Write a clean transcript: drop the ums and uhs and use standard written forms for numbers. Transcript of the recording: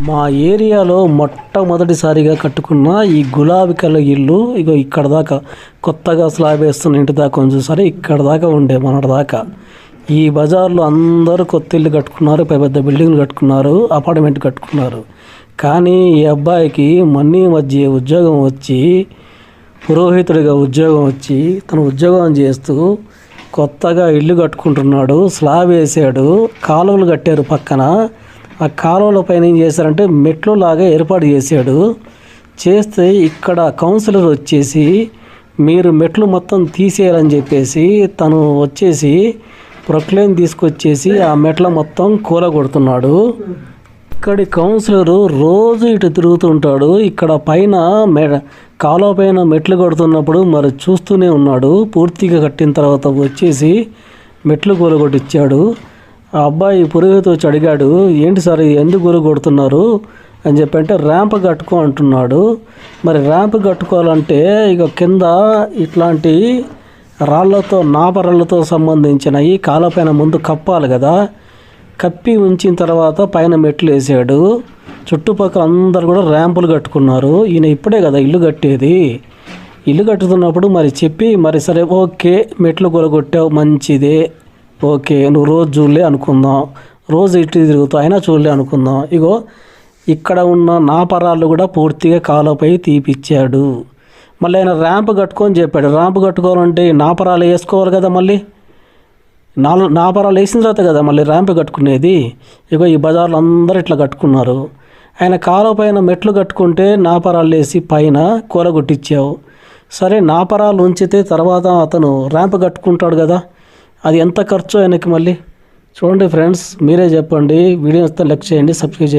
మా ఏరియాలో మొట్టమొదటిసారిగా కట్టుకున్న ఈ గులాబీ కలర్ ఇల్లు ఇగో ఇక్కడ దాకా కొత్తగా స్లాబ్ వేస్తున్న ఇంటి దాకా కొంచెం సరే ఇక్కడ దాకా ఉండే మొన్నటి దాకా. ఈ బజార్లో అందరూ కొత్త ఇల్లు కట్టుకున్నారు, పెద్ద బిల్డింగ్లు కట్టుకున్నారు, అపార్ట్మెంట్ కట్టుకున్నారు. కానీ ఈ అబ్బాయికి మొన్న మధ్య ఉద్యోగం వచ్చి పురోహితుడిగా ఉద్యోగం వచ్చి తను ఉద్యోగం చేస్తూ కొత్తగా ఇల్లు కట్టుకుంటున్నాడు. స్లాబ్ వేసాడు, కాలువలు కట్టారు పక్కన. ఆ కాలువల పైన ఏం చేశారంటే మెట్లు లాగా ఏర్పాటు చేశాడు. చేస్తే ఇక్కడ కౌన్సిలర్ వచ్చేసి మీరు మెట్లు మొత్తం తీసేయాలని చెప్పేసి తను వచ్చేసి ప్రొక్లైన్ తీసుకొచ్చేసి ఆ మెట్ల మొత్తం కూలగొడుతున్నాడు. ఇక్కడి కౌన్సిలరు రోజు ఇటు తిరుగుతుంటాడు. ఇక్కడ పైన కాలువ పైన మెట్లు కొడుతున్నప్పుడు మరి చూస్తూనే ఉన్నాడు. పూర్తిగా కట్టిన తర్వాత వచ్చేసి మెట్లు కూలగొట్టించాడు. ఆ అబ్బాయి పురోహితుడు వచ్చి అడిగాడు, ఏంటి సార్ ఎందుకు కూలగొడుతున్నారు అని చెప్పంటే ర్యాంప్ కట్టుకో అంటున్నాడు. మరి ర్యాంప్ కట్టుకోవాలంటే ఇక కింద ఇట్లాంటి రాళ్లతో నాపరాళ్లతో సంబంధించినవి కాలపైన ముందు కప్పాలి కదా. కప్పి ఉంచిన తర్వాత పైన మెట్లు వేసాడు. చుట్టుపక్కల అందరు కూడా ర్యాంపులు కట్టుకున్నారు. ఈయన ఇప్పుడే కదా ఇల్లు కట్టేది. ఇల్లు కట్టుతున్నప్పుడు మరి చెప్పి మరి సరే ఓకే మెట్లు కూలగొట్టావు మంచిదే, ఓకే నువ్వు రోజు చూడలే అనుకుందాం, రోజు ఇటు తిరుగుతావు అయినా చూడలే అనుకుందాం. ఇగో ఇక్కడ ఉన్న నాపరాళ్ళు కూడా పూర్తిగా కాలువపై తీపిచ్చాడు. మళ్ళీ ఆయన ర్యాంప్ కట్టుకొని చెప్పాడు. ర్యాంప్ కట్టుకోవాలంటే నాపరాలు వేసుకోవాలి కదా, మళ్ళీ నాపరాలు వేసిన తర్వాత కదా మళ్ళీ ర్యాంప్ కట్టుకునేది. ఇగో ఈ బజార్లో అందరూ ఇట్లా కట్టుకున్నారు. ఆయన కాలువ పైన మెట్లు కట్టుకుంటే నాపరాలు వేసి పైన కూలగొట్టించావు. సరే నాపరాలు ఉంచితే తర్వాత అతను ర్యాంప్ కట్టుకుంటాడు కదా, అది ఎంత ఖర్చు ఆయనకి మళ్ళీ. చూడండి ఫ్రెండ్స్, మీరే చెప్పండి. వీడియో వస్తే లైక్ చేయండి, సబ్స్క్రైబ్ చేయండి.